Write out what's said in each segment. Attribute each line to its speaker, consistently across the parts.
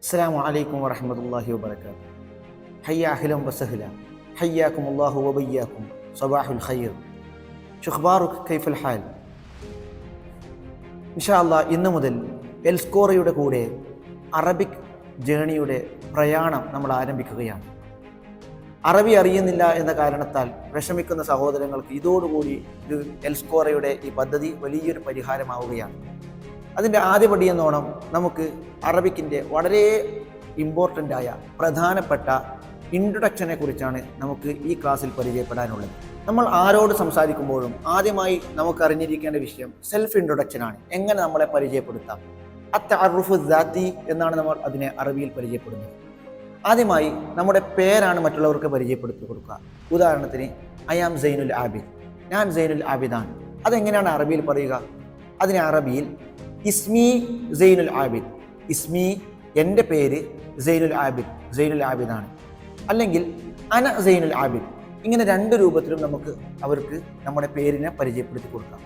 Speaker 1: السلام عليكم ورحمة الله وبركاته. حيا أهلا وسهلا. حياكم الله وبياكم. صباح الخير. شو أخبارك؟ كيف الحال؟ ഇൻഷാല്ലാ ഇന്ന് മുതൽ എൽസ്കോറയുടെ കൂടെ അറബിക് ജേണിയുടെ പ്രയാണം നമ്മൾ ആരംഭിക്കുകയാണ്. അറബി അറിയുന്നില്ല എന്ന കാരണത്താൽ വിഷമിക്കുന്ന സഹോദരങ്ങൾക്ക് ഇതോടുകൂടി ഇത് എൽസ്കോറയുടെ ഈ പദ്ധതി വലിയൊരു പരിഹാരമാവുകയാണ്. അതിൻ്റെ ആദ്യപടി എന്നോണം നമുക്ക് അറബിക്കിൻ്റെ വളരെ ഇമ്പോർട്ടൻ്റായ പ്രധാനപ്പെട്ട ഇൻട്രൊഡക്ഷനെ കുറിച്ചാണ് നമുക്ക് ഈ ക്ലാസ്സിൽ പരിചയപ്പെടാനുള്ളത്. നമ്മൾ ആരോട് സംസാരിക്കുമ്പോഴും ആദ്യമായി നമുക്ക് അറിഞ്ഞിരിക്കേണ്ട വിഷയം സെൽഫ് ഇൻട്രൊഡക്ഷനാണ്. എങ്ങനെ നമ്മളെ പരിചയപ്പെടുത്താം? അത്തഅറുഫു ദാത്തി എന്നാണ് നമ്മൾ അതിനെ അറബിയിൽ പരിചയപ്പെടുന്നത്. ആദ്യമായി നമ്മുടെ പേരാണ് മറ്റുള്ളവർക്ക് പരിചയപ്പെടുത്തി കൊടുക്കുക. ഉദാഹരണത്തിന് ഐ ആം സൈനുൽ ആബിദ്, ഞാൻ സൈനുൽ ആബിദാണ്. അതെങ്ങനെയാണ് അറബിയിൽ പറയുക? അതിനെ അറബിയിൽ ഇസ്മി സൈനുൽ ആബിദ്, ഇസ്മി എൻ്റെ പേര് സൈനുൽ ആബിദ്, സൈനുൽ ആബിദാണ്. അല്ലെങ്കിൽ അന സൈനുൽ ആബിദ്. ഇങ്ങനെ രണ്ട് രൂപത്തിലും നമുക്ക് അവർക്ക് നമ്മുടെ പേരിനെ പരിചയപ്പെടുത്തി കൊടുക്കാം.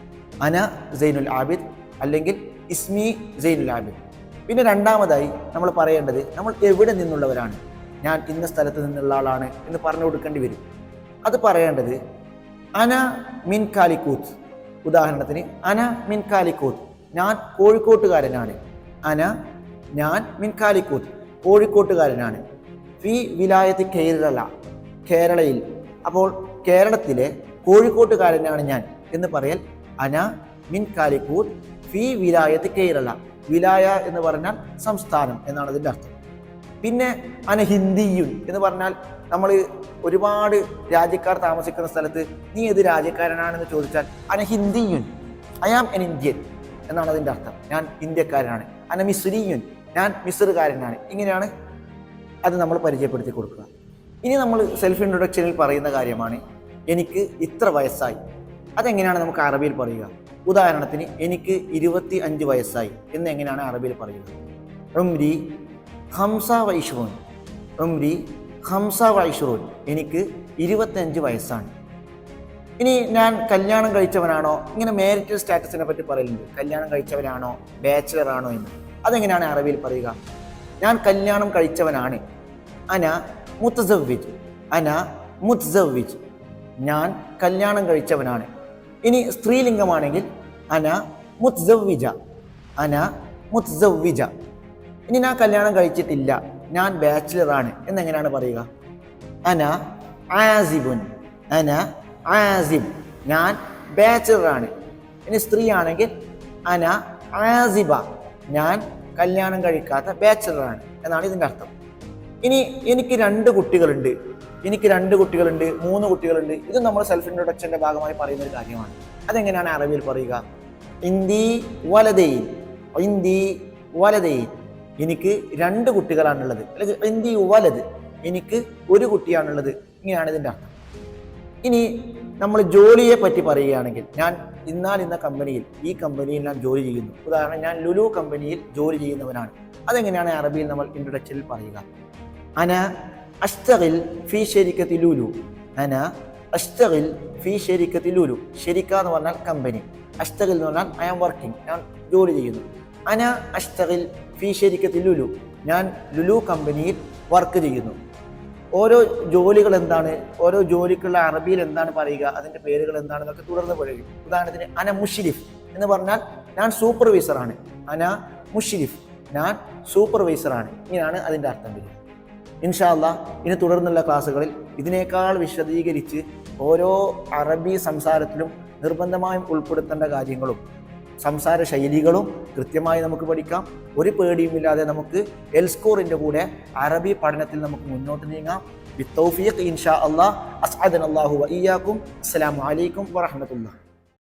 Speaker 1: അന സൈനുൽ ആബിദ് അല്ലെങ്കിൽ ഇസ്മി സൈനുൽ ആബിദ്. പിന്നെ രണ്ടാമതായി നമ്മൾ പറയേണ്ടത് നമ്മൾ എവിടെ നിന്നുള്ളവരാണ്. ഞാൻ ഇന്ന സ്ഥലത്ത് നിന്നുള്ള ആളാണ് എന്ന് പറഞ്ഞു കൊടുക്കേണ്ടി വരും. അത് പറയേണ്ടത് അന മിൻ കാലിക്കൂത്ത്. ഉദാഹരണത്തിന് അന മിൻ കാലിക്കൂത്ത്, ഞാൻ കോഴിക്കോട്ടുകാരനാണ്. ഞാൻ മിൻ കാലിക്കൂത്ത്, കോഴിക്കോട്ടുകാരനാണ്. ഫി വിലായത്ത് കേരള, കേരളയിൽ. അപ്പോൾ കേരളത്തിലെ കോഴിക്കോട്ടുകാരനാണ് ഞാൻ എന്ന് പറയൽ അന മിൻ കാലിക്കൂത്ത് ഫി വിലായത്ത് കേരള. വിലായ എന്ന് പറഞ്ഞാൽ സംസ്ഥാനം എന്നാണ് അതിൻ്റെ അർത്ഥം. പിന്നെ അന ഹിന്ദിയുൻ എന്ന് പറഞ്ഞാൽ നമ്മൾ ഒരുപാട് രാജ്യക്കാർ താമസിക്കുന്ന സ്ഥലത്ത് നീ ഏത് രാജ്യക്കാരനാണെന്ന് ചോദിച്ചാൽ അന ഹിന്ദിയുൻ, ഐ ആം എൻ ഇന്ത്യൻ എന്നാണ് അതിൻ്റെ അർത്ഥം. ഞാൻ ഇന്ത്യക്കാരനാണ്. അന മിസ്രിയുൻ, ഞാൻ മിസ്റുകാരനാണ്. ഇങ്ങനെയാണ് അത് നമ്മൾ പരിചയപ്പെടുത്തി കൊടുക്കുക. ഇനി നമ്മൾ സെൽഫ് ഇൻട്രൊഡക്ഷനിൽ പറയുന്ന കാര്യമാണ് എനിക്ക് ഇത്ര വയസ്സായി. അതെങ്ങനെയാണ് നമുക്ക് അറബിയിൽ പറയുക? ഉദാഹരണത്തിന് എനിക്ക് 25 വയസ്സായി എന്ന് എങ്ങനെയാണ് അറബിയിൽ പറയുക? ഉംരി ഖംസ വൈശ്റൂൻ, ഉംരി ഖംസ വൈശ്റൂൻ, എനിക്ക് 25 വയസ്സാണ്. ഇനി ഞാൻ കല്യാണം കഴിച്ചവനാണോ? ഇങ്ങനെ മാരിറ്റൽ സ്റ്റാറ്റസിനെ പറ്റി പറയലുണ്ട്. കല്യാണം കഴിച്ചവനാണോ, ബാച്ചിലർ ആണോ എന്ന്. അതെങ്ങനെയാണ് അറബിയിൽ പറയുക? ഞാൻ കല്യാണം കഴിച്ചവനാണ്. അന മുത്തസവ്വിജ്, അന മുത്തസവ്വിജ്, ഞാൻ കല്യാണം കഴിച്ചവനാണ്. ഇനി സ്ത്രീലിംഗമാണെങ്കിൽ അന മുത്തസവ്വിജ, അന മുത്തസവ്വിജ. ഇനി ഞാൻ കല്യാണം കഴിച്ചിട്ടില്ല, ഞാൻ ബാച്ചിലറാണ് എന്നെങ്ങനെയാണ് പറയുക? അന ആസിബുൻ, അന ആസിബ്, ഞാൻ ബാച്ചിലറാണ്. ഇനി സ്ത്രീ ആണെങ്കിൽ അന ആസിബ, ഞാൻ കല്യാണം കഴിക്കാത്ത ബാച്ചിലറാണ് എന്നാണ് ഇതിൻ്റെ അർത്ഥം. ഇനി എനിക്ക് 2 കുട്ടികളുണ്ട്, എനിക്ക് 2 കുട്ടികളുണ്ട്, 3 കുട്ടികളുണ്ട്. ഇത് നമ്മൾ സെൽഫ് ഇൻട്രൊഡക്ഷൻ്റെ ഭാഗമായി പറയുന്ന ഒരു കാര്യമാണ്. അതെങ്ങനെയാണ് അറബിയിൽ പറയുക? ഇന്ദി വലതയിൽ, ഇന്ദി വലതയിൽ, എനിക്ക് 2 കുട്ടികളാണുള്ളത്. അല്ലെങ്കിൽ ഇന്ദി വലത്, എനിക്ക് 1 കുട്ടിയാണുള്ളത്. ഇങ്ങനെയാണ് ഇതിൻ്റെ അർത്ഥം. ഇനി നമ്മൾ ജോലിയെ പറ്റി പറയുകയാണെങ്കിൽ ഞാൻ ഇന്ന കമ്പനിയിൽ, ഈ കമ്പനിയിൽ ഞാൻ ജോലി ചെയ്യുന്നു. ഉദാഹരണം ഞാൻ ലുലു കമ്പനിയിൽ ജോലി ചെയ്യുന്നവനാണ്. അതെങ്ങനെയാണ് അറബിയിൽ നമ്മൾ ഇൻട്രൊഡക്ഷനിൽ പറയുക? അന അഷ്തഗിൽ ഫി ശരിക്കത്തി ലുലു, അന അഷ്തഗിൽ ഫി ശരിക്കത്തി ലുലു. ശരിക്ക എന്ന് പറഞ്ഞാൽ കമ്പനി, അഷ്തഗിൽ എന്ന് പറഞ്ഞാൽ ഐ ആം വർക്കിംഗ്, ഞാൻ ജോലി ചെയ്യുന്നു. അന അഷ്തഗിൽ ഫി ശരിക്കത്തി ലുലു, ഞാൻ ലുലു കമ്പനിയിൽ വർക്ക് ചെയ്യുന്നു. ഓരോ ജോലികൾ എന്താണ്, ഓരോ ജോലിക്കുള്ള അറബിയിൽ എന്താണ് പറയുക, അതിൻ്റെ പേരുകൾ എന്താണെന്നൊക്കെ തുടർന്ന് പറയും. ഉദാഹരണത്തിന് അന മുഷ്രിഫ് എന്ന് പറഞ്ഞാൽ ഞാൻ സൂപ്പർവൈസറാണ്. അന മുഷ്രിഫ്, ഞാൻ സൂപ്പർവൈസറാണ്. ഇങ്ങനെയാണ് അതിൻ്റെ അർത്ഥം വരിക. ഇൻഷാ അല്ലാഹ് ഇനി തുടർന്നുള്ള ക്ലാസ്സുകളിൽ ഇതിനേക്കാൾ വിശദീകരിച്ച് ഓരോ അറബി സംസാരത്തിലും നിർബന്ധമായും ഉൾപ്പെടുത്തേണ്ട കാര്യങ്ങളും സംസാര ശൈലികളും കൃത്യമായി നമുക്ക് പഠിക്കാം. ഒരു പേടിയുമില്ലാതെ നമുക്ക് എൽസ്കോറിൻ്റെ കൂടെ അറബി പഠനത്തിൽ നമുക്ക് മുന്നോട്ട് നീങ്ങാം. ബിത്തൗഫീഖ് ഇൻഷാ അല്ലാഹ്. അസ്അദനല്ലാഹു വഇയ്യാകും. അസ്സലാമു അലൈക്കും വറഹ്മത്തുള്ളാഹി.